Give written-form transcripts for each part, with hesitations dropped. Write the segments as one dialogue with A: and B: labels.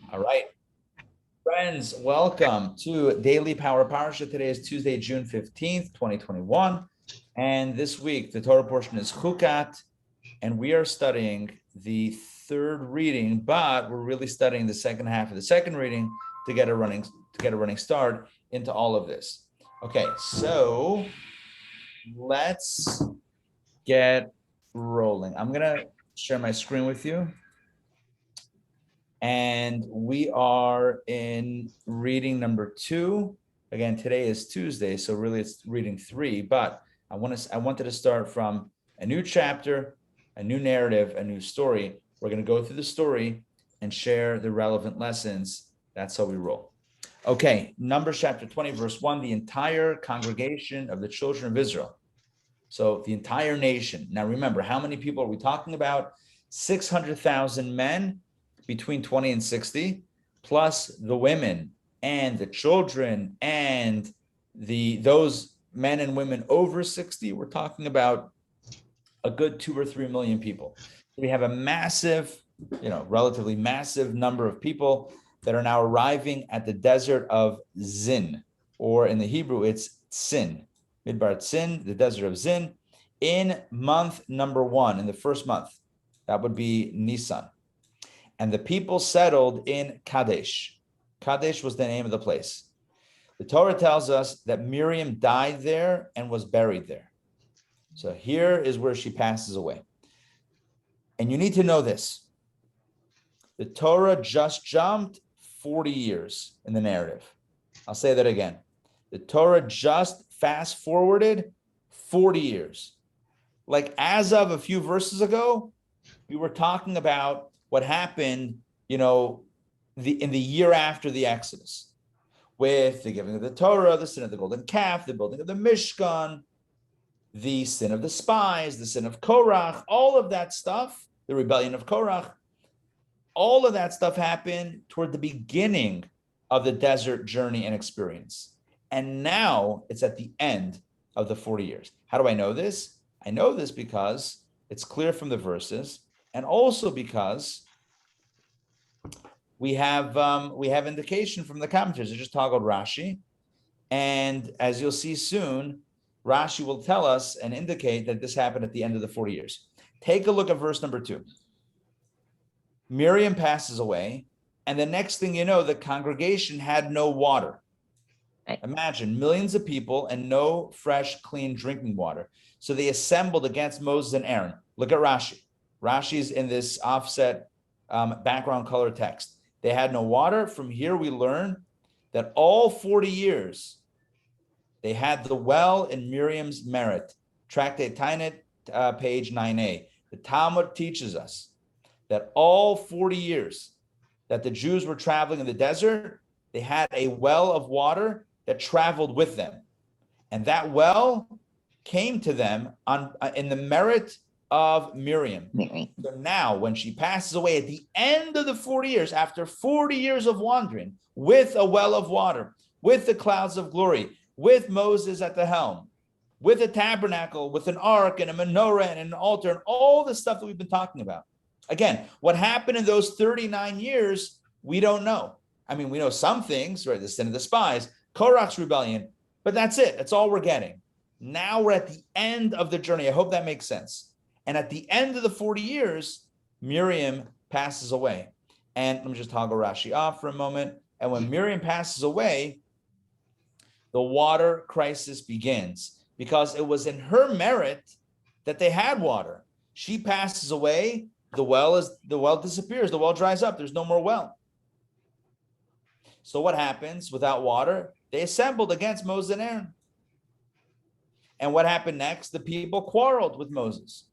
A: All right, friends, welcome to Daily Power Parsha. Today is Tuesday, June 15th, 2021. And this week, the Torah portion is Chukat, and we are studying the third reading, but we're really studying the second half of the second reading to get a running start into all of this. Okay, so let's get rolling. I'm gonna share my screen with you. And we are in reading number 2. Again, today is Tuesday, so really it's reading 3, but I wanted to start from a new chapter, a new narrative, a new story. We're going to go through the story and share the relevant lessons. That's how we roll. Okay, Numbers chapter 20, verse 1, the entire congregation of the children of Israel. So the entire nation. Now remember, how many people are we talking about? 600,000 men between 20 and 60, plus the women and the children and those men and women over 60. We're talking about a good 2 or 3 million people. We have a massive, relatively massive number of people that are now arriving at the desert of Zin, or in the Hebrew, it's Tzin, Midbar Tzin, the desert of Zin, in month number 1, in the first month. That would be Nisan. And the people settled in Kadesh. Kadesh was the name of the place. The Torah tells us that Miriam died there and was buried there. So here is where she passes away. And you need to know this. The Torah just jumped 40 years in the narrative. I'll say that again. The Torah just fast forwarded 40 years. Like as of a few verses ago, we were talking about what happened, in the year after the Exodus, with the giving of the Torah, the sin of the golden calf, the building of the Mishkan, the sin of the spies, the sin of Korach, all of that stuff, the rebellion of Korach, all of that stuff happened toward the beginning of the desert journey and experience. And now it's at the end of the 40 years. How do I know this? I know this because it's clear from the verses, and also because we have indication from the commentators. I just toggled Rashi, and as you'll see soon, Rashi will tell us and indicate that this happened at the end of the 40 years. Take a look at verse number 2. Miriam passes away, and the next thing you know, the congregation had no water. Right. Imagine millions of people and no fresh, clean drinking water. So they assembled against Moses and Aaron. Look at Rashi. Rashi's in this offset background color text. They had no water. From here we learn that all 40 years they had the well in Miriam's merit. Tractate Tainet, page 9a. The Talmud teaches us that all 40 years that the Jews were traveling in the desert, they had a well of water that traveled with them. And that well came to them in the merit of Miriam. So now when she passes away at the end of the 40 years, after 40 years of wandering, with a well of water, with the clouds of glory, with Moses at the helm, with a tabernacle, with an ark and a menorah and an altar and all the stuff that we've been talking about. Again, what happened in those 39 years, we don't know. I mean, we know some things, right? The sin of the spies, Korach's rebellion, but that's it. That's all we're getting. Now we're at the end of the journey. I hope that makes sense. And at the end of the 40 years, Miriam passes away. And let me just toggle Rashi off for a moment. And when Miriam passes away, the water crisis begins, because it was in her merit that they had water. She passes away, the well disappears, the well dries up, there's no more well. So what happens without water? They assembled against Moses and Aaron. And what happened next? The people quarreled with Moses.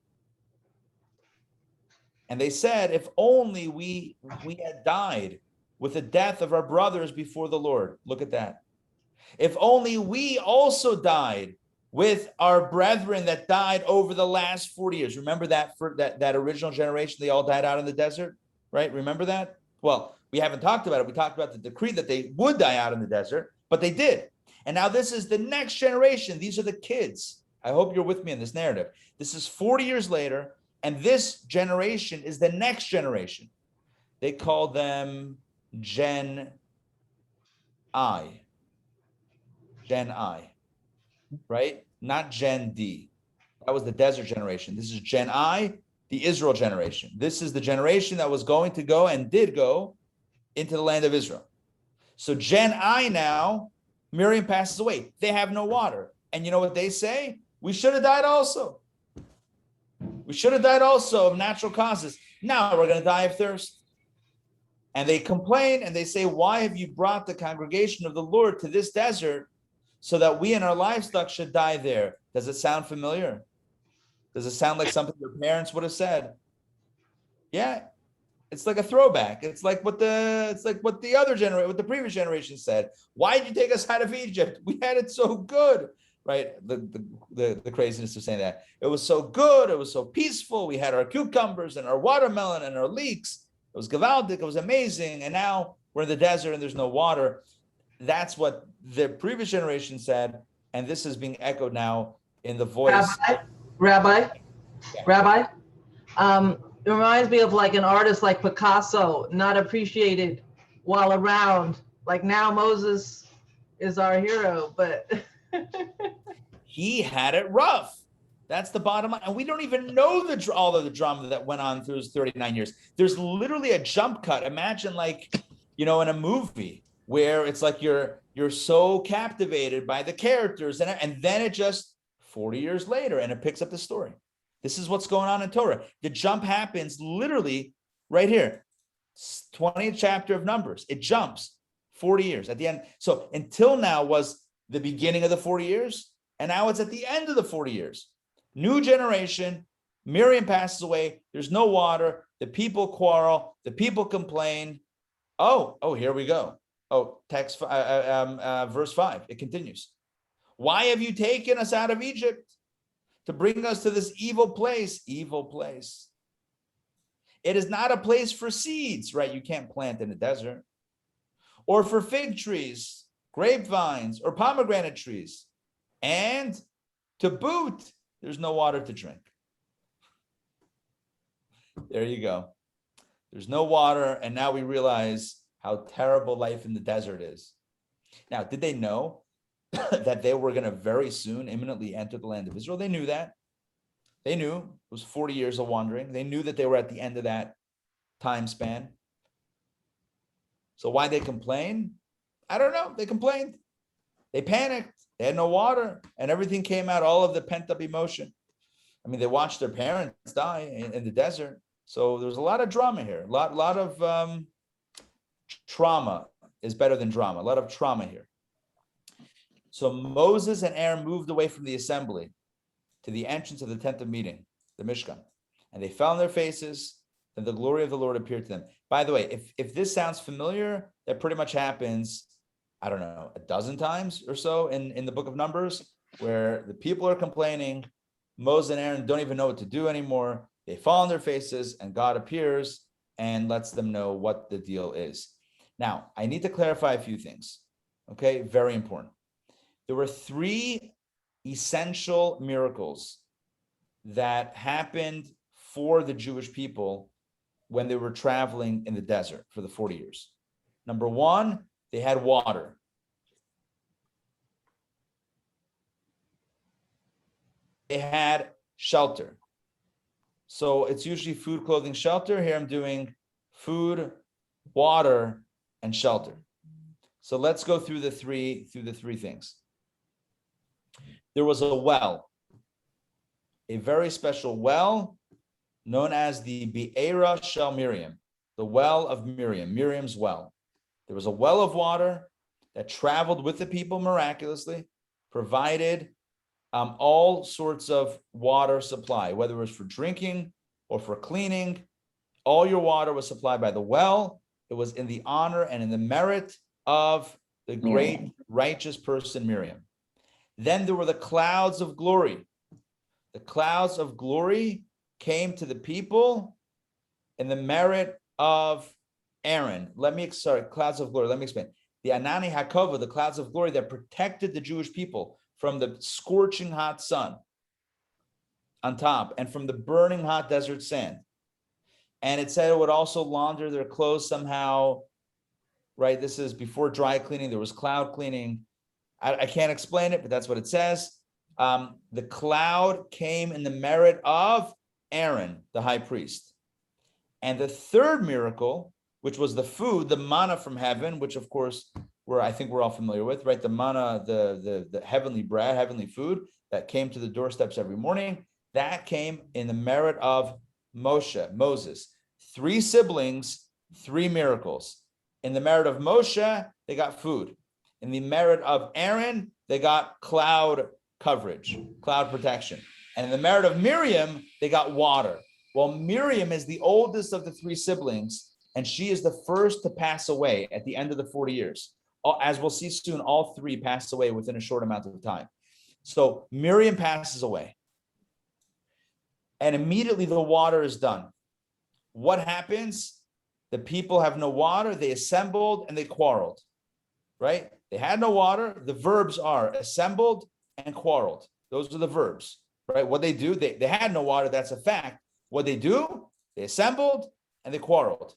A: And they said, if only we had died with the death of our brothers before the Lord. Look at that. If only we also died with our brethren that died over the last 40 years. Remember that that original generation, they all died out in the desert, right? Remember that? Well, we haven't talked about it. We talked about the decree that they would die out in the desert, but they did. And now this is the next generation. These are the kids. I hope you're with me in this narrative. This is 40 years later, and this generation is the next generation. They call them Gen I. Gen I, right? Not Gen D. That was the desert generation. This is Gen I, the Israel generation. This is the generation that was going to go and did go into the land of Israel. So Gen I now, Miriam passes away. They have no water. And you know what they say? We should have died also. We should have died also of natural causes. Now we're going to die of thirst. And they complain and they say, why have you brought the congregation of the Lord to this desert so that we and our livestock should die there? Does it sound familiar? Does it sound like something your parents would have said? Yeah, it's like a throwback. It's like what the other generation, what the previous generation said. Why did you take us out of Egypt? We had it so good, right? The craziness of saying that. It was so good. It was so peaceful. We had our cucumbers and our watermelon and our leeks. It was gewaldic. It was amazing. And now we're in the desert and there's no water. That's what the previous generation said, and this is being echoed now in the voice.
B: Rabbi. It reminds me of like an artist like Picasso, not appreciated while around. Like now Moses is our hero, but
A: he had it rough. That's the bottom line. And we don't even know all of the drama that went on through his 39 years. There's literally a jump cut. Imagine like, in a movie where it's like you're so captivated by the characters and then it just 40 years later and it picks up the story. This is what's going on in Torah. The jump happens literally right here. 20th chapter of Numbers. It jumps 40 years at the end. So until now was the beginning of the 40 years, and now it's at the end of the 40 years. New generation, Miriam passes away, there's no water, the people quarrel, the people complain. Oh, here we go. Oh, verse 5, it continues. Why have you taken us out of Egypt to bring us to this evil place? Evil place. It is not a place for seeds, right? You can't plant in the desert. Or for fig trees, grapevines, or pomegranate trees. And to boot, there's no water to drink. There you go. There's no water, and now we realize how terrible life in the desert is. Now, did they know that they were going to very soon, imminently enter the land of Israel? They knew that. They knew it was 40 years of wandering. They knew that they were at the end of that time span. So why they complain? I don't know. They complained. They panicked. They had no water, and everything came out, all of the pent-up emotion. I mean, they watched their parents die in the desert. So there's a lot of drama here. A lot of trauma is better than drama. A lot of trauma here. So Moses and Aaron moved away from the assembly to the entrance of the tent of meeting, the Mishkan, and they fell on their faces. Then the glory of the Lord appeared to them. By the way, if this sounds familiar, that pretty much happens, I don't know, a dozen times or so in the book of Numbers, where the people are complaining. Moses and Aaron don't even know what to do anymore. They fall on their faces and God appears and lets them know what the deal is. Now, I need to clarify a few things. Okay, very important. There were 3 essential miracles that happened for the Jewish people when they were traveling in the desert for the 40 years. Number 1, they had water. They had shelter. So it's usually food, clothing, shelter. Here I'm doing food, water, and shelter. So let's go through the three things. There was a well, a very special well known as the Be'era Shel Miriam, the well of Miriam, Miriam's well. There was a well of water that traveled with the people miraculously, provided all sorts of water supply, whether it was for drinking or for cleaning. All your water was supplied by the well. It was in the honor and in the merit of the great righteous person Miriam. Then there were the clouds of glory. The clouds of glory came to the people in the merit of Aaron. Clouds of glory. Let me explain. The Anani Hakova, the clouds of glory that protected the Jewish people from the scorching hot sun on top and from the burning hot desert sand. And it said it would also launder their clothes somehow right? This is before dry cleaning. There was cloud cleaning. I can't explain it, but that's what it says. The cloud came in the merit of Aaron, the high priest. And the third miracle, which was the food, the manna from heaven, which of course I think we're all familiar with, right? The manna, the heavenly bread, heavenly food that came to the doorsteps every morning, that came in the merit of Moses. 3 siblings, 3 miracles. In the merit of Moshe, they got food. In the merit of Aaron, they got cloud coverage, cloud protection. And in the merit of Miriam, they got water. Well, Miriam is the oldest of the 3 siblings, and she is the first to pass away at the end of the 40 years. As we'll see soon, all 3 pass away within a short amount of time. So Miriam passes away. And immediately the water is done. What happens? The people have no water. They assembled and they quarreled, right? They had no water. The verbs are assembled and quarreled. Those are the verbs, right? What they do, they had no water. That's a fact. What they do, they assembled and they quarreled.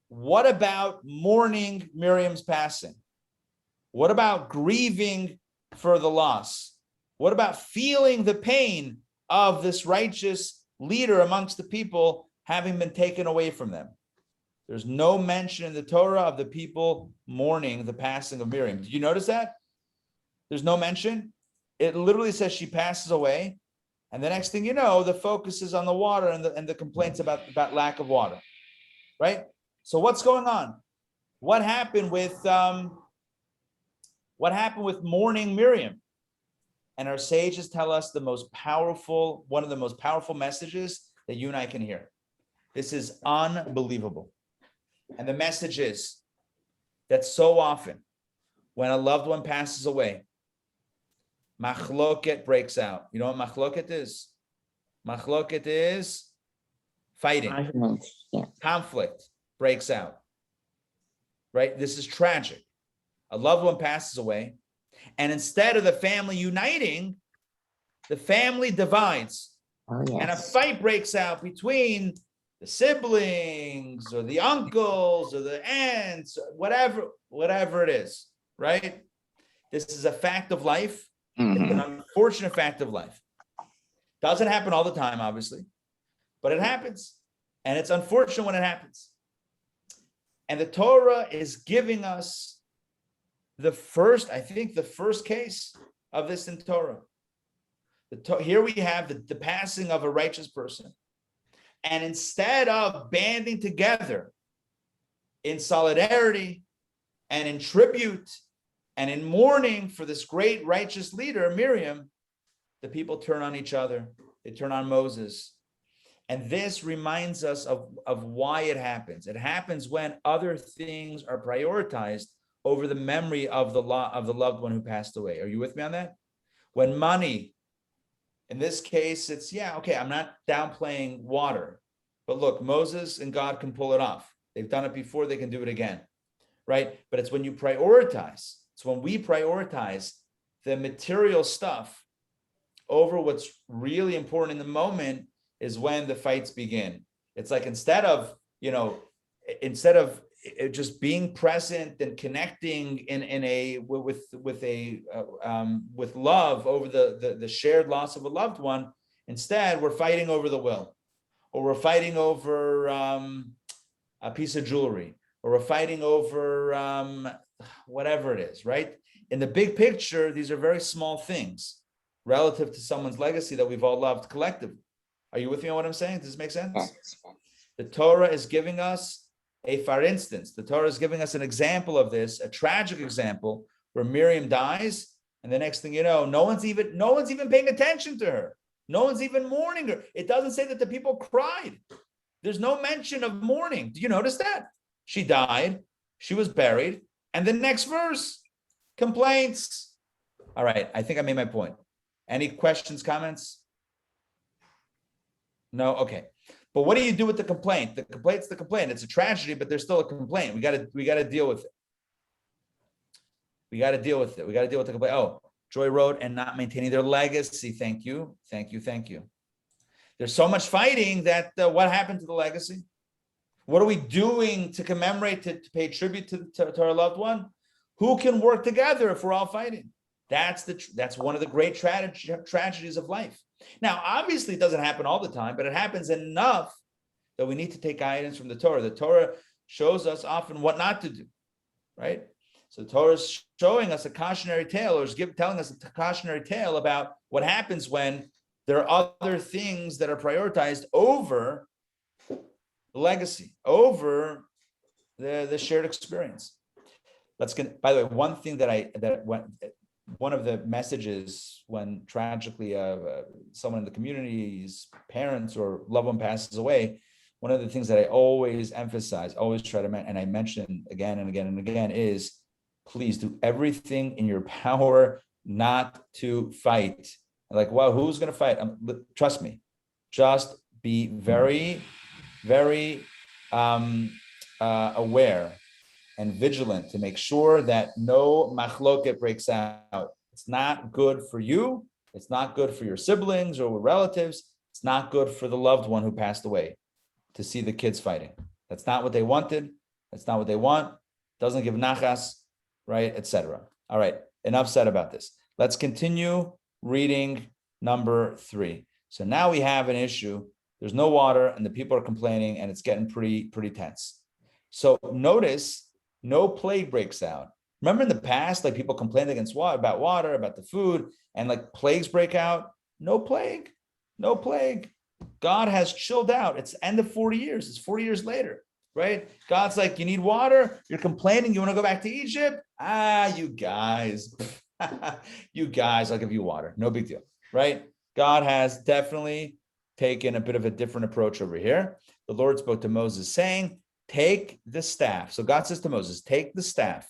A: What about mourning Miriam's passing? What about grieving for the loss? What about feeling the pain of this righteous leader amongst the people having been taken away from them? There's no mention in the Torah of the people mourning the passing of Miriam. Did you notice that? There's no mention. It literally says she passes away. And the next thing you know, the focus is on the water and the complaints about lack of water, right? So what's going on? What happened with mourning Miriam? And our sages tell us one of the most powerful messages that you and I can hear. This is unbelievable. And the message is that so often when a loved one passes away, machloket breaks out. You know what machloket is? Machloket is fighting.
C: Yeah.
A: Conflict breaks out, right? This is tragic. A loved one passes away, and instead of the family uniting, the family divides.
C: Oh, yes.
A: And a fight breaks out between the siblings or the uncles or the aunts, whatever it is, right? This is a fact of life. It's an unfortunate fact of life. Doesn't happen all the time, obviously, but it happens. And it's unfortunate when it happens. And the Torah is giving us the first case of this in Torah. Here we have the passing of a righteous person. And instead of banding together in solidarity and in tribute and in mourning for this great righteous leader, Miriam, the people turn on each other. They turn on Moses. And this reminds us of why it happens. It happens when other things are prioritized over the memory of the loved one who passed away. Are you with me on that? When money, in this case, it's, I'm not downplaying water. But look, Moses and God can pull it off. They've done it before, they can do it again, right? But it's when you prioritize. It's when we prioritize the material stuff over what's really important in the moment is when the fights begin. It's like instead of just being present and connecting with love over the shared loss of a loved one, instead we're fighting over the will, or we're fighting over a piece of jewelry, or we're fighting over whatever it is, right? In the big picture, these are very small things relative to someone's legacy that we've all loved collectively. Are you with me on what I'm saying? Does this make sense?
C: Yes.
A: The Torah is giving us for instance, the Torah is giving us an example of this, a tragic example where Miriam dies, and the next thing you know, no one's even paying attention to her. No one's even mourning her. It doesn't say that the people cried. There's no mention of mourning. Do you notice that? She died, she was buried, and the next verse, complaints. All right, I think I made my point. Any questions, comments? No? Okay. But what do you do with the complaint? The complaint's the complaint. It's a tragedy, but there's still a complaint. We got to deal with it. We got to deal with it. We got to deal with the complaint. Oh, Joy wrote, and not maintaining their legacy. Thank you. Thank you. Thank you. There's so much fighting that what happened to the legacy? What are we doing to commemorate, to pay tribute to our loved one? Who can work together if we're all fighting? That's one of the great tragedies of life. Now, obviously, it doesn't happen all the time, but it happens enough that we need to take guidance from the Torah. The Torah shows us often what not to do, right? So the Torah is showing us a cautionary tale, or is telling us a cautionary tale about what happens when there are other things that are prioritized over the legacy, over the shared experience. By the way, one thing one of the messages when tragically someone in the community's parents or loved one passes away, one of the things that I always emphasize, always try to, and I mention again and again and again, is please do everything in your power not to fight. Like, well, who's going to fight? Trust me, just be very, very aware and vigilant to make sure that no machloket breaks out. It's not good for you. It's not good for your siblings or relatives. It's not good for the loved one who passed away to see the kids fighting. That's not what they wanted. That's not what they want. Doesn't give nachas, right, etc. All right, enough said about this. Let's continue reading number 3. So now we have an issue. There's no water and the people are complaining and it's getting pretty tense. So notice no plague breaks out. Remember in the past, like people complained about water, about the food, and like plagues break out. No plague. God has chilled out. It's end of 40 years. It's 40 years later, right? God's like, you need water? You're complaining. You want to go back to Egypt? You guys. You guys, I'll give you water. No big deal, right? God has definitely taken a bit of a different approach over here. The Lord spoke to Moses saying, take the staff. So God says to Moses, take the staff,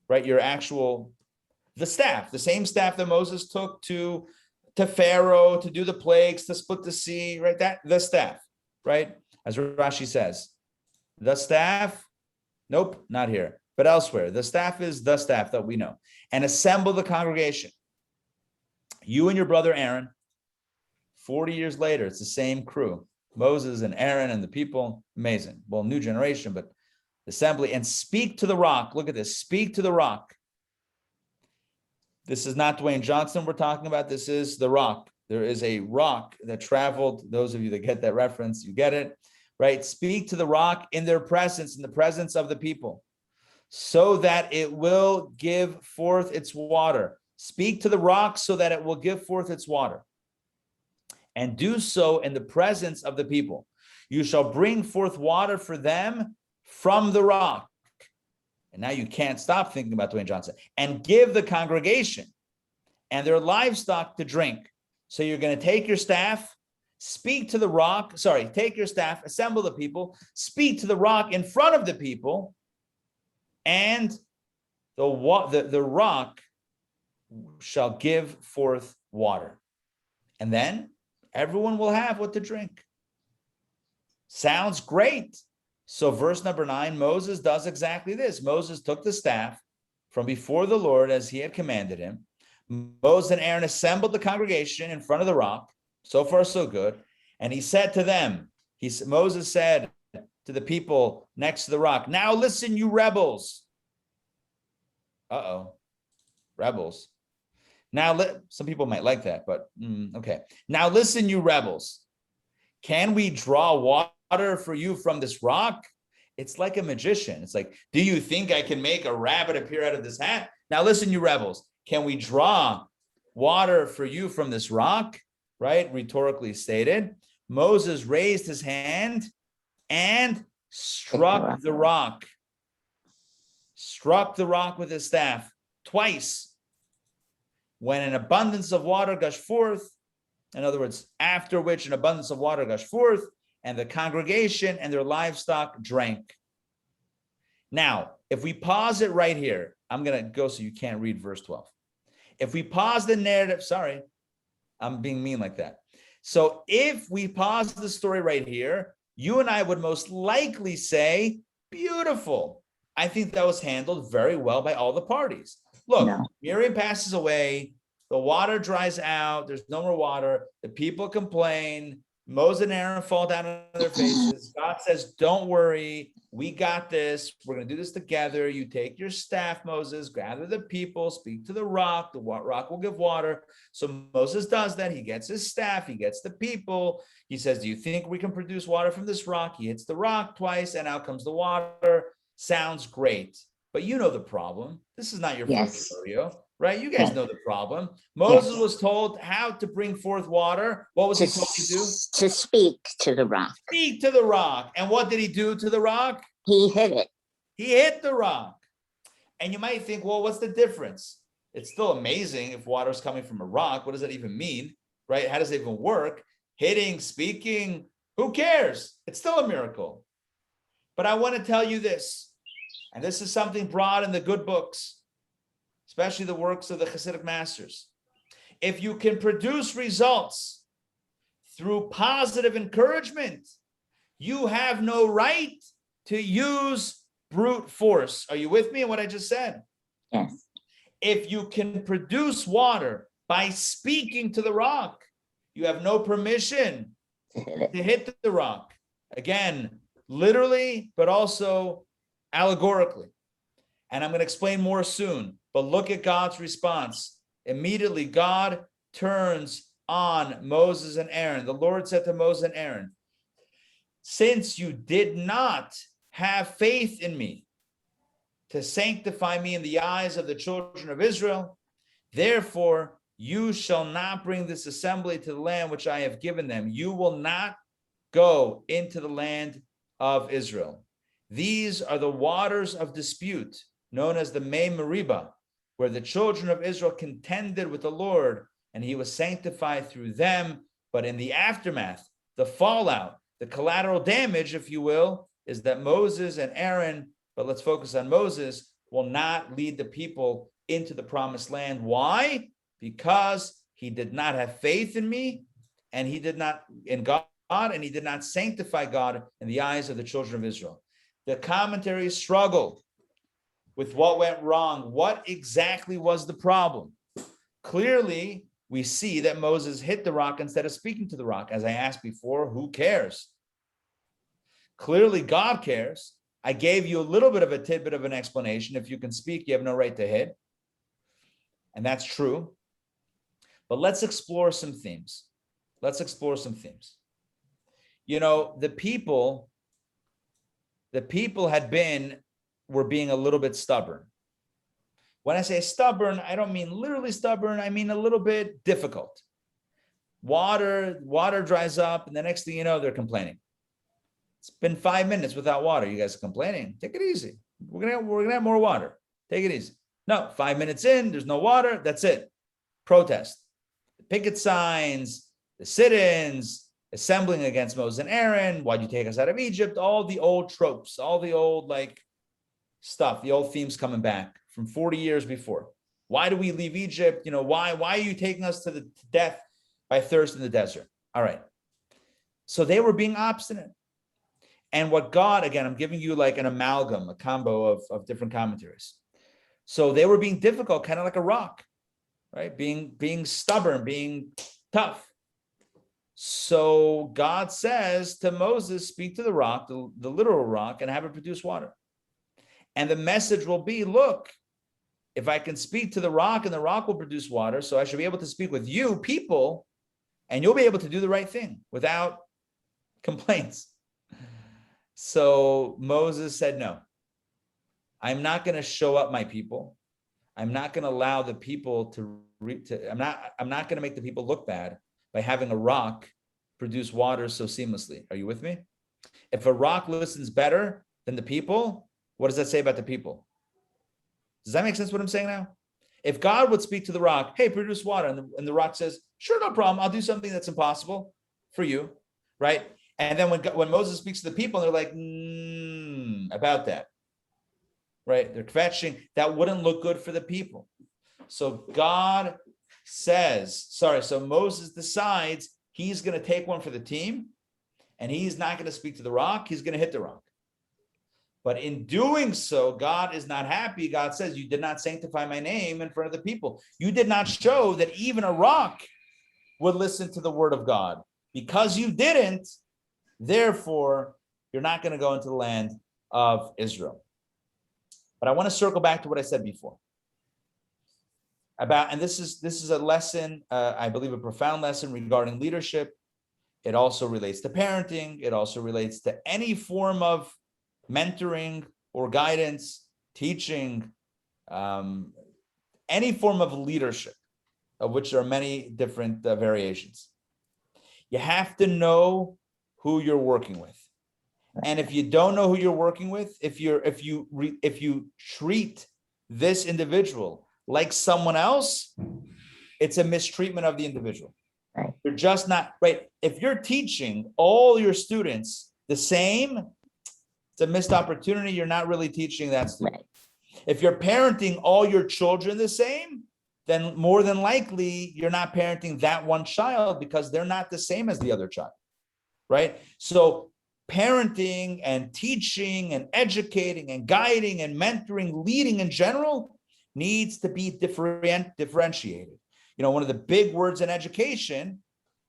A: right? The staff, the same staff that Moses took to Pharaoh to do the plagues, to split the sea, right? The staff, right? As Rashi says, the staff, nope, not here, but elsewhere. The staff is the staff that we know. And assemble the congregation. You and your brother Aaron, 40 years later, it's the same crew. Moses and Aaron and the people, amazing. Well, new generation, but assembly, and speak to the rock. Look at this, speak to the rock. This is not Dwayne Johnson we're talking about. This is the rock. There is a rock that traveled. Those of you that get that reference, you get it, right? Speak to the rock in their presence, in the presence of the people, so that it will give forth its water. Speak to the rock so that it will give forth its water. And do so in the presence of the people. You shall bring forth water for them from the rock. And now you can't stop thinking about Dwayne Johnson. And give the congregation and their livestock to drink. So you're going to take your staff, speak to the rock. Take your staff, assemble the people, speak to the rock in front of the people, and the rock shall give forth water. And then everyone will have what to drink. Sounds great. So verse number 9, Moses does exactly this. Moses took the staff from before the Lord as he had commanded him. Moses and Aaron assembled the congregation in front of the rock. So far, so good. And he said to them, Moses said to the people next to the rock, now listen, you rebels. Rebels. Now, some people might like that, but okay. Now listen, you rebels. Can we draw water for you from this rock? It's like a magician. It's like, do you think I can make a rabbit appear out of this hat? Now listen, you rebels. Can we draw water for you from this rock? Right? Rhetorically stated. Moses raised his hand and struck the rock. Struck the rock with his staff twice. When an abundance of water gushed forth, in other words, after which an abundance of water gushed forth, and the congregation and their livestock drank. Now, if we pause it right here, I'm going to go so you can't read verse 12. If we pause the narrative, sorry, I'm being mean like that. So if we pause the story right here, you and I would most likely say, beautiful. I think that was handled very well by all the parties. Look, Miriam passes away. The water dries out. There's no more water. The people complain. Moses and Aaron fall down on their faces. God says, don't worry. We got this. We're going to do this together. You take your staff, Moses, gather the people, speak to the rock. The rock will give water. So Moses does that. He gets his staff. He gets the people. He says, do you think we can produce water from this rock? He hits the rock twice and out comes the water. Sounds great. But you know the problem. This is not your first rodeo, right? You guys know the problem. Moses was told how to bring forth water. What was he told to do?
C: To speak to the rock.
A: Speak to the rock. And what did he do to the rock?
C: He hit it.
A: He hit the rock. And you might think, well, what's the difference? It's still amazing if water is coming from a rock. What does that even mean, right? How does it even work? Hitting, speaking, who cares? It's still a miracle. But I want to tell you this. And this is something brought in the good books, especially the works of the Hasidic masters. If you can produce results through positive encouragement, you have no right to use brute force. Are you with me in what I just said?
C: Yes.
A: If you can produce water by speaking to the rock, you have no permission to hit the rock. Again, literally, but also allegorically. And I'm going to explain more soon, but look at God's response. Immediately, God turns on Moses and Aaron. The Lord said to Moses and Aaron, since you did not have faith in me to sanctify me in the eyes of the children of Israel, therefore you shall not bring this assembly to the land which I have given them. You will not go into the land of Israel. These are the waters of dispute, known as the Mei Meribah, where the children of Israel contended with the Lord, and he was sanctified through them. But in the aftermath, the fallout, the collateral damage, if you will, is that Moses and Aaron, but let's focus on Moses, will not lead the people into the promised land. Why? Because he did not have faith in me, and he did not in God, and he did not sanctify God in the eyes of the children of Israel. The commentaries struggled with what went wrong. What exactly was the problem? Clearly, we see that Moses hit the rock instead of speaking to the rock. As I asked before, who cares? Clearly, God cares. I gave you a little bit of a tidbit of an explanation. If you can speak, you have no right to hit. And that's true. But let's explore some themes. Let's explore some themes. You know, the people were being a little bit stubborn. When I say stubborn, I don't mean literally stubborn. I mean a little bit difficult. Water dries up, and the next thing you know, they're complaining. It's been 5 minutes without water. You guys are complaining. Take it easy. We're gonna have more water. Take it easy. No, 5 minutes in, there's no water. That's it. Protest. The picket signs, the sit-ins, assembling against Moses and Aaron. Why'd you take us out of Egypt? All the old tropes, all the old stuff, the old themes coming back from 40 years before. Why do we leave Egypt? You know, why are you taking us to the death by thirst in the desert? All right. So they were being obstinate. And what God, again, I'm giving you like an amalgam, a combo of different commentaries. So they were being difficult, kind of like a rock, right? Being stubborn, being tough. So God says to Moses, speak to the rock, the literal rock, and have it produce water. And the message will be, look, if I can speak to the rock and the rock will produce water, so I should be able to speak with you, people, and you'll be able to do the right thing without complaints. So Moses said, no, I'm not going to show up my people. I'm not going to allow the people I'm not going to make the people look bad by having a rock produce water so seamlessly. Are you with me? If a rock listens better than the people, what does that say about the people? Does that make sense what I'm saying now? If God would speak to the rock, hey, produce water, and the rock says, sure, no problem, I'll do something that's impossible for you, right? And then when Moses speaks to the people, they're like, about that, right? They're kvetching. That wouldn't look good for the people. So God says, so Moses decides he's going to take one for the team, and he's not going to speak to the rock. He's going to hit the rock. But in doing so, God is not happy. God says, you did not sanctify my name in front of the people. You did not show that even a rock would listen to the word of God, Because you didn't, therefore, you're not going to go into the land of Israel. But I want to circle back to what I said before. And this is a lesson, I believe a profound lesson regarding leadership. It also relates to parenting. It also relates to any form of mentoring or guidance, teaching, any form of leadership, of which there are many different variations. You have to know who you're working with. And if you don't know who you're working with, if you treat this individual like someone else, it's a mistreatment of the individual.
C: Right.
A: You're just not right. If you're teaching all your students the same, it's a missed opportunity. You're not really teaching that student.
C: Right.
A: If you're parenting all your children the same, then more than likely you're not parenting that one child because they're not the same as the other child, right? So parenting and teaching and educating and guiding and mentoring, leading in general needs to be differentiated. You know, one of the big words in education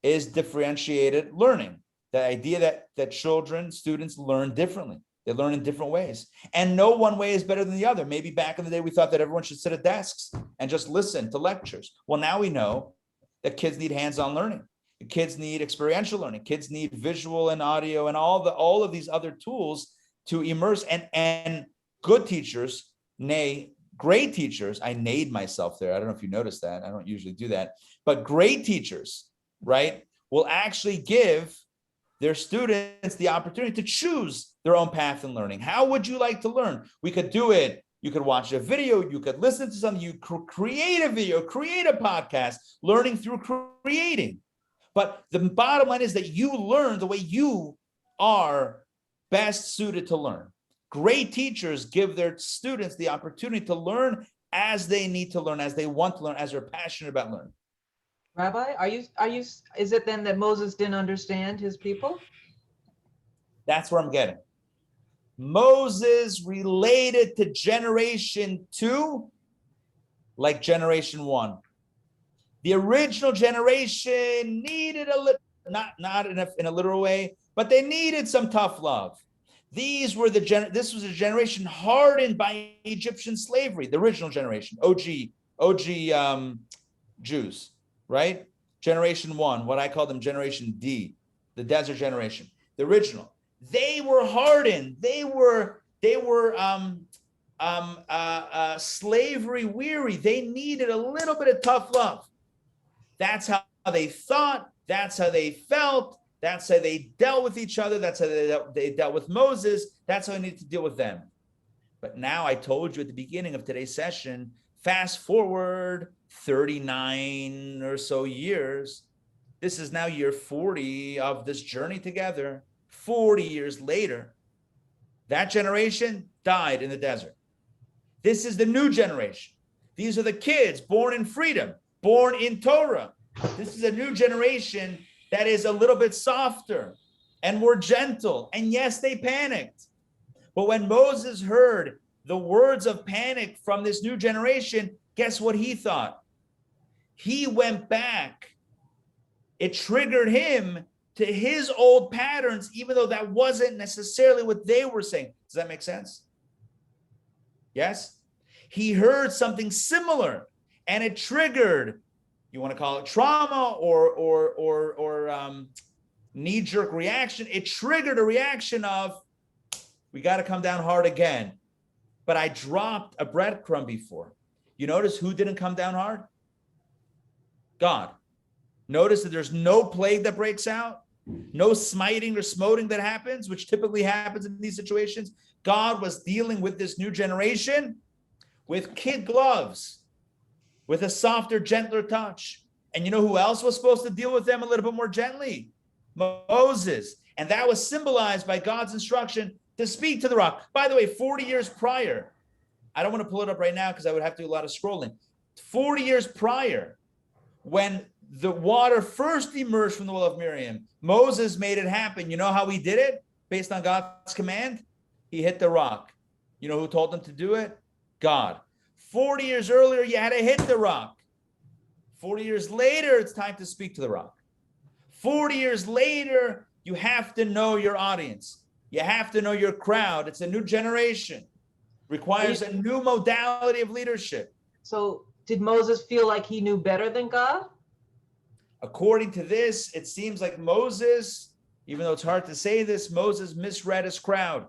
A: is differentiated learning. The idea that students learn differently. They learn in different ways. And no one way is better than the other. Maybe back in the day, we thought that everyone should sit at desks and just listen to lectures. Well, now we know that kids need hands-on learning. Kids need experiential learning. Kids need visual and audio and all of these other tools to immerse. And good teachers, great teachers, I nayed myself there. I don't know if you noticed that. I don't usually do that. But great teachers, right, will actually give their students the opportunity to choose their own path in learning. How would you like to learn? We could do it. You could watch a video. You could listen to something. You create a video, create a podcast, learning through creating. But the bottom line is that you learn the way you are best suited to learn. Great teachers give their students the opportunity to learn as they need to learn, as they want to learn, as they're passionate about learning.
B: Rabbi, is it then that Moses didn't understand his people?
A: That's where I'm getting. Moses related to generation 2 like generation 1. The original generation needed a little, not in a literal way, but they needed some tough love. This was a generation hardened by Egyptian slavery, the original generation, OG Jews, right? Generation 1, what I call them generation D, the desert generation, the original. They were hardened. They were slavery weary. They needed a little bit of tough love. That's how they thought. That's how they felt. That's how they dealt with each other. That's how they dealt with Moses. That's how I need to deal with them. But now I told you at the beginning of today's session, fast forward 39 or so years. This is now year 40 of this journey together. 40 years later, that generation died in the desert. This is the new generation. These are the kids born in freedom, born in Torah. This is a new generation that is a little bit softer and more gentle. And yes, they panicked. But when Moses heard the words of panic from this new generation, guess what he thought? He went back. It triggered him to his old patterns, even though that wasn't necessarily what they were saying. Does that make sense? Yes? He heard something similar and it triggered, you want to call it trauma or knee-jerk reaction. It triggered a reaction of, we got to come down hard again. But I dropped a breadcrumb before. You notice who didn't come down hard? God. Notice that there's no plague that breaks out, no smiting or smoting that happens, which typically happens in these situations. God was dealing with this new generation with kid gloves, with a softer, gentler touch. And you know who else was supposed to deal with them a little bit more gently? Moses. And that was symbolized by God's instruction to speak to the rock. By the way, 40 years prior, I don't want to pull it up right now because I would have to do a lot of scrolling. 40 years prior, when the water first emerged from the well of Miriam, Moses made it happen. You know how he did it? Based on God's command? He hit the rock. You know who told him to do it? God. 40 years earlier, you had to hit the rock. 40 years later, it's time to speak to the rock. 40 years later, you have to know your audience. You have to know your crowd. It's a new generation. Requires a new modality of leadership.
B: So did Moses feel like he knew better than God?
A: According to this, it seems like Moses, even though it's hard to say this, Moses misread his crowd.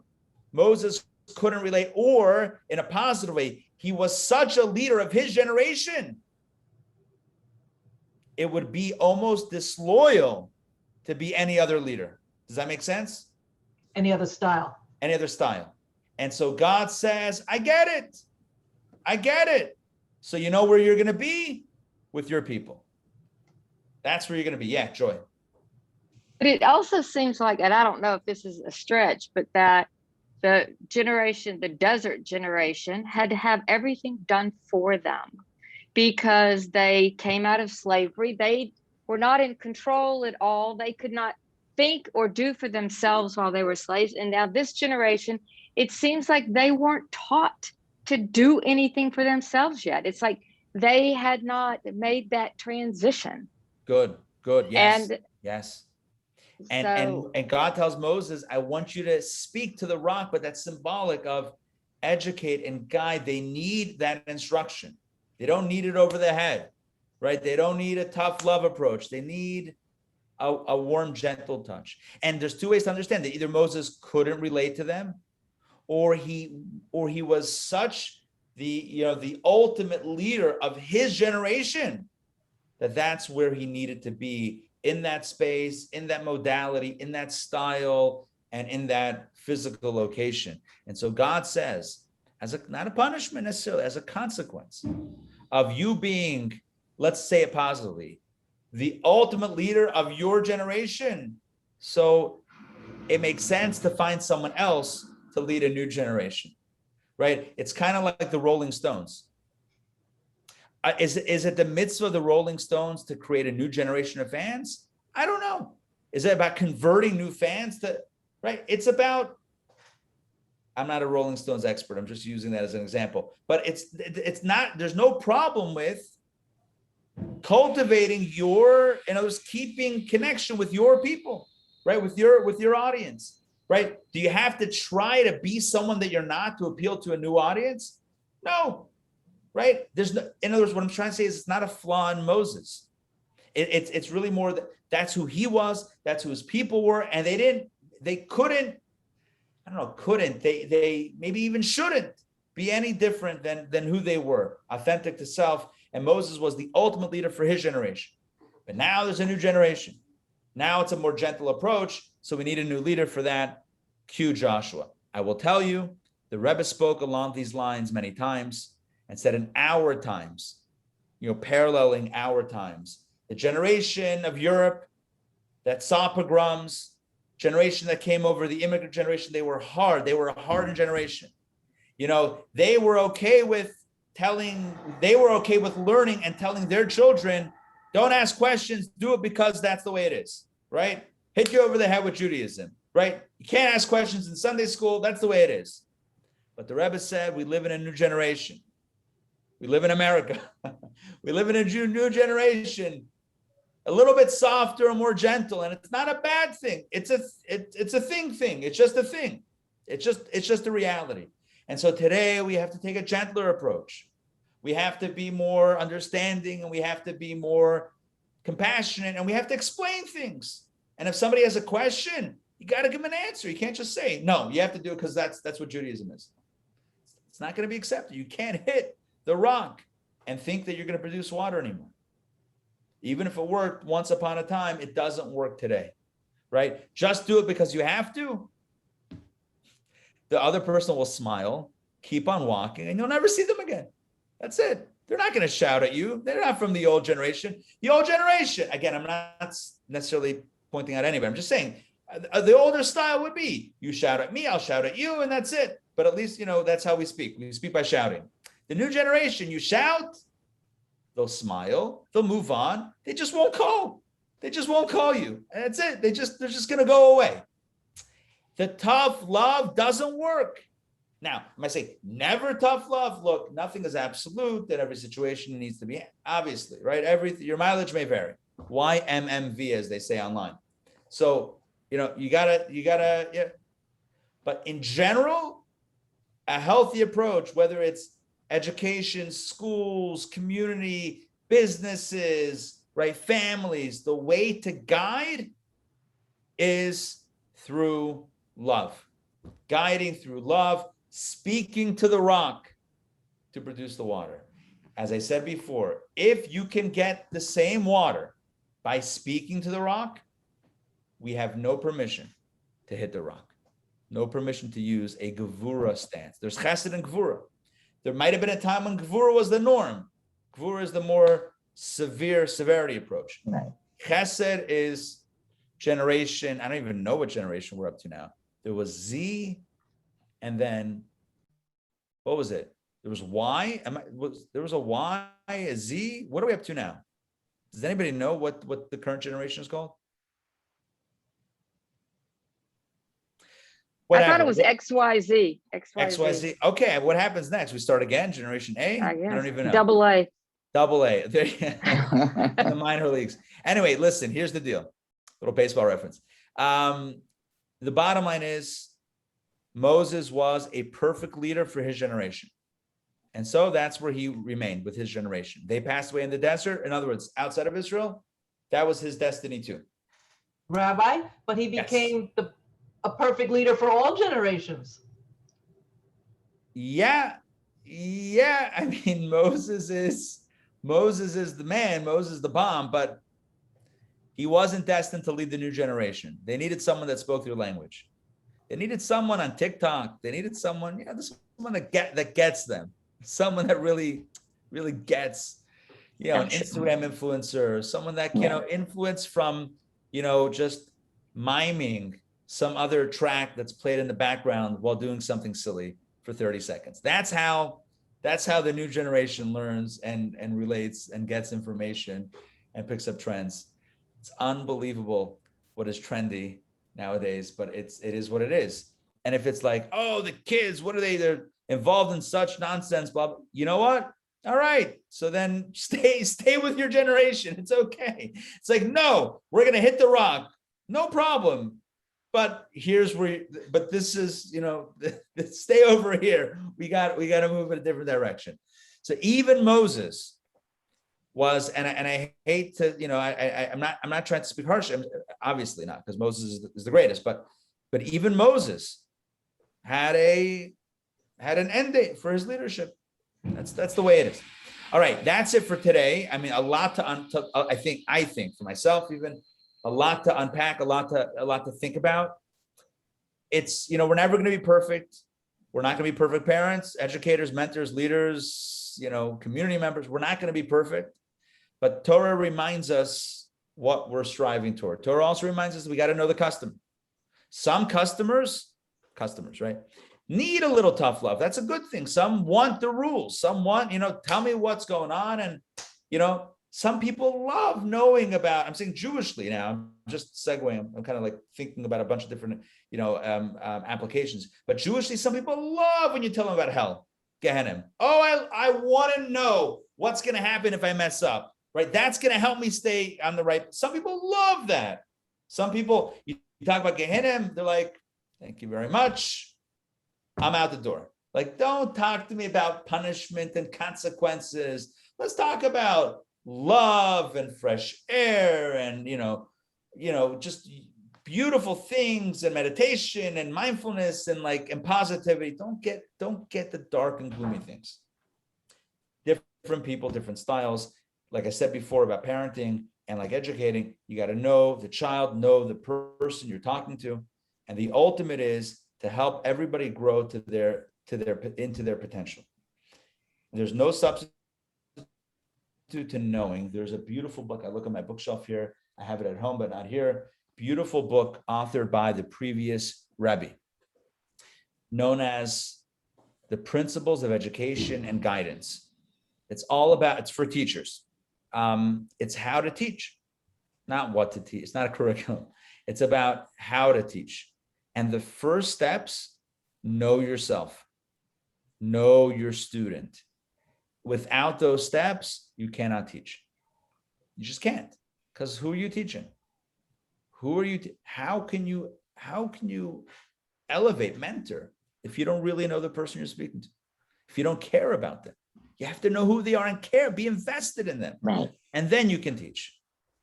A: Moses couldn't relate, or in a positive way, he was such a leader of his generation. It would be almost disloyal to be any other leader. Does that make sense?
B: Any other style?
A: Any other style. And so God says, I get it. I get it. So you know where you're going to be? With your people. That's where you're going to be. Yeah, Joy.
D: But it also seems like, and I don't know if this is a stretch, but that the generation, the desert generation, had to have everything done for them because they came out of slavery. They were not in control at all. They could not think or do for themselves while they were slaves. And now this generation, it seems like they weren't taught to do anything for themselves yet. It's like they had not made that transition.
A: Good. Yes.
D: And
A: yes.
D: So,
A: And God tells Moses, I want you to speak to the rock, but that's symbolic of educate and guide. They need that instruction. They don't need it over the head, right? They don't need a tough love approach. They need a warm, gentle touch. And there's two ways to understand that. Either Moses couldn't relate to them, or he was such the ultimate leader of his generation that's where he needed to be, in that space, in that modality, in that style, and in that physical location. And so God says, not a punishment necessarily, as a consequence of you being, let's say it positively, the ultimate leader of your generation. So it makes sense to find someone else to lead a new generation, right? It's kind of like the Rolling Stones. Is it the mitzvah of the Rolling Stones to create a new generation of fans? I don't know. Is it about converting new fans to, right? It's about, I'm not a Rolling Stones expert. I'm just using that as an example, but it's not, there's no problem with cultivating keeping connection with your people, right? With your audience, right? Do you have to try to be someone that you're not to appeal to a new audience? No. Right? In other words, what I'm trying to say is it's not a flaw in Moses. It's really more that that's who he was, that's who his people were, and they maybe even shouldn't be any different than who they were, authentic to self. And Moses was the ultimate leader for his generation. But now there's a new generation. Now it's a more gentle approach, so we need a new leader for that. Cue Joshua. I will tell you, the Rebbe spoke along these lines many times, and said in our times, paralleling our times, the generation of Europe that saw pogroms, generation that came over, the immigrant generation, they were hard. They were a hardened generation. They were okay with learning and telling their children, don't ask questions, do it because that's the way it is, right? Hit you over the head with Judaism, right? You can't ask questions in Sunday school, that's the way it is. But the Rebbe said, we live in a new generation. We live in America. We live in a new generation, a little bit softer and more gentle, and it's not a bad thing. It's a thing. It's just a thing. It's just a reality. And so today we have to take a gentler approach. We have to be more understanding, and we have to be more compassionate, and we have to explain things. And if somebody has a question, you got to give them an answer. You can't just say no. You have to do it because that's what Judaism is. It's not going to be accepted. You can't hit the rock and think that you're going to produce water anymore. Even if it worked once upon a time, it doesn't work today, right? Just do it because you have to. The other person will smile, keep on walking, and you'll never see them again. That's it. They're not going to shout at you. They're not from the old generation. The old generation, again, I'm not necessarily pointing out anybody. I'm just saying the older style would be you shout at me, I'll shout at you, and that's it. But at least, that's how we speak. We speak by shouting. The new generation, you shout, they'll smile, they'll move on. They just won't call. They just won't call you. And that's it. They're just going to go away. The tough love doesn't work. Now, I might say never tough love. Look, nothing is absolute. That every situation needs to be, obviously, right? Your mileage may vary. YMMV, as they say online. So, you gotta, yeah. But in general, a healthy approach, whether it's education, schools, community, businesses, right, families, the way to guide is through love. Guiding through love, speaking to the rock to produce the water. As I said before, if you can get the same water by speaking to the rock, we have no permission to hit the rock. No permission to use a Gevura stance. There's chesed and Gevura. There might have been a time when Gevura was the norm. Gevura is the more severity approach.
B: Right.
A: Chesed is generation, I don't even know what generation we're up to now. There was Z, and then, what was it? There was Y. There was a Y, a Z. What are we up to now? Does anybody know what the current generation is called?
D: I thought it was XYZ.
A: XYZ. Okay, what happens next? We start again, generation A? I don't even know.
D: Double A.
A: The minor leagues. Anyway, listen, here's the deal. Little baseball reference. The bottom line is Moses was a perfect leader for his generation. And so that's where he remained with his generation. They passed away in the desert. In other words, outside of Israel, that was his destiny too.
B: Rabbi, but he became a perfect leader for all generations.
A: Yeah. I mean, Moses is the man, Moses is the bomb, but he wasn't destined to lead the new generation. They needed someone that spoke their language. They needed someone on TikTok. They needed someone, someone that gets them. Someone that really, really gets, an Instagram influencer, someone that can influence from, just miming some other track that's played in the background while doing something silly for 30 seconds. That's how the new generation learns and relates and gets information and picks up trends. It's unbelievable what is trendy nowadays, but it is what it is. And if it's like, oh, the kids, what are they? They're involved in such nonsense, blah, blah. You know what? All right. So then stay with your generation. It's okay. It's like, no, we're going to hit the rock. No problem. But this is, stay over here. We got to move in a different direction. So even Moses was, and I hate to, I'm not trying to speak harsh. Obviously not, because Moses is the greatest, but even Moses had an end date for his leadership. That's the way it is. All right, that's it for today. I mean, a lot I think for myself, even a lot to unpack, a lot to think about. It's, we're never going to be perfect. We're not going to be perfect parents, educators, mentors, leaders, community members. We're not going to be perfect, but Torah reminds us what we're striving toward. Torah also reminds us we got to know the customer. Some customers, right, need a little tough love. That's a good thing. Some want the rules. Some want, tell me what's going on. And, some people love knowing about, I'm saying Jewishly now, I'm just segueing. I'm kind of like thinking about a bunch of different, applications. But Jewishly, some people love when you tell them about hell, Gehenna. Oh, I want to know what's going to happen if I mess up, right? That's going to help me stay on the right. Some people love that. Some people, you talk about Gehenna, they're like, thank you very much. I'm out the door. Like, don't talk to me about punishment and consequences. Let's talk about love and fresh air and, just beautiful things and meditation and mindfulness and positivity. Don't get the dark and gloomy things. Different people, different styles. Like I said before about parenting and educating, you got to know the child, know the person you're talking to. And the ultimate is to help everybody grow into their potential. There's no substitute to knowing. There's a beautiful book. I look at my bookshelf here. I have it at home, but not here. Beautiful book authored by the previous Rabbi, known as The Principles of Education and Guidance. It's for teachers. It's how to teach, not what to teach. It's not a curriculum. It's about how to teach. And the first steps, know yourself, know your student. Without those steps, you cannot teach. You just can't, Because who are you teaching? Who are you? How can you elevate, mentor, if you don't really know the person you're speaking to? If you don't care about them, you have to know who they are and care, be invested in them.
C: Right.
A: And then you can teach.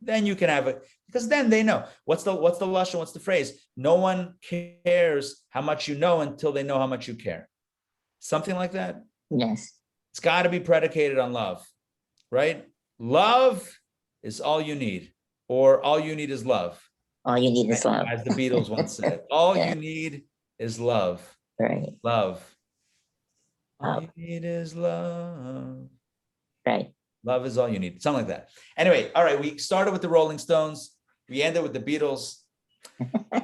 A: Then you can have it, because then they know. What's the lashon? What's the phrase? No one cares how much you know until they know how much you care. Something like that.
C: Yes.
A: It's got to be predicated on love, right? Love is all you need, or all you need is love.
C: All you need is love.
A: As the Beatles once said, all
C: Yeah.
A: you need is love.
C: Right.
A: Love. All
C: Love.
A: you need is love.
C: Right.
A: Love is all you need. Something like that. Anyway, all right. We started with the Rolling Stones. We ended with the Beatles.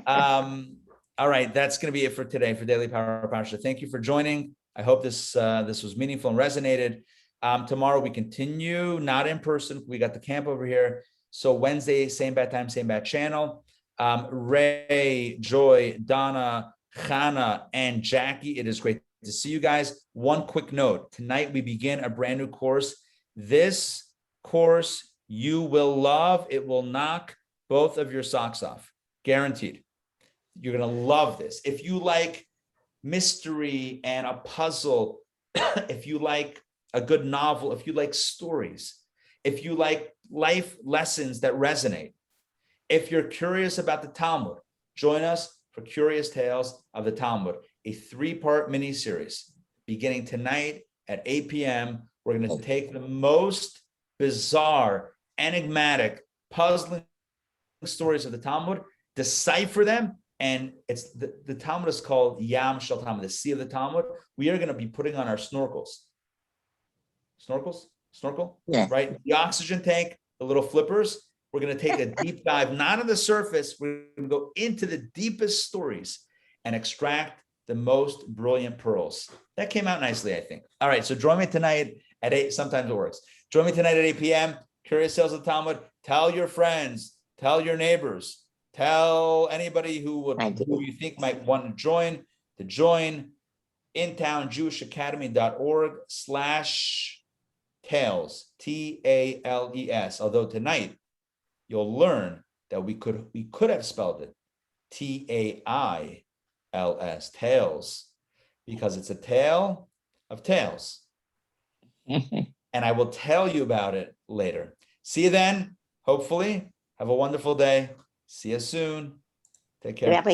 A: All right. That's going to be it for today for Daily Power Parsha. Thank you for joining. I hope this was meaningful and resonated. Tomorrow we continue, not in person. We got the camp over here. So Wednesday, same bad time, same bad channel. Ray, Joy, Donna, Chana, and Jackie, it is great to see you guys. One quick note. Tonight we begin a brand new course. This course you will love. It will knock both of your socks off. Guaranteed. You're going to love this. If you like mystery and a puzzle, if you like a good novel, if you like stories, if you like life lessons that resonate, if you're curious about the Talmud, join us for Curious Tales of the Talmud, a 3-part mini-series beginning tonight at 8 p.m. We're going to take the most bizarre, enigmatic, puzzling stories of the Talmud, decipher them, and it's the Talmud is called Yam Shel Talmud, the Sea of the Talmud. We are going to be putting on our snorkel,
C: Yeah.
A: right? The oxygen tank, the little flippers. We're going to take a deep dive, not on the surface. We're going to go into the deepest stories and extract the most brilliant pearls. That came out nicely, I think. All right, so join me tonight at 8. Sometimes it works. Join me tonight at 8 p.m. Curious Tales of the Talmud. Tell your friends. Tell your neighbors. Tell anybody who you think might want to join. Intown Jewish Academy.org/tales, TALES. Although tonight you'll learn that we could have spelled it TAILS, tales, because it's a tale of tales. And I will tell you about it later. See you then. Hopefully, have a wonderful day. See you soon. Take care.
C: Rabbi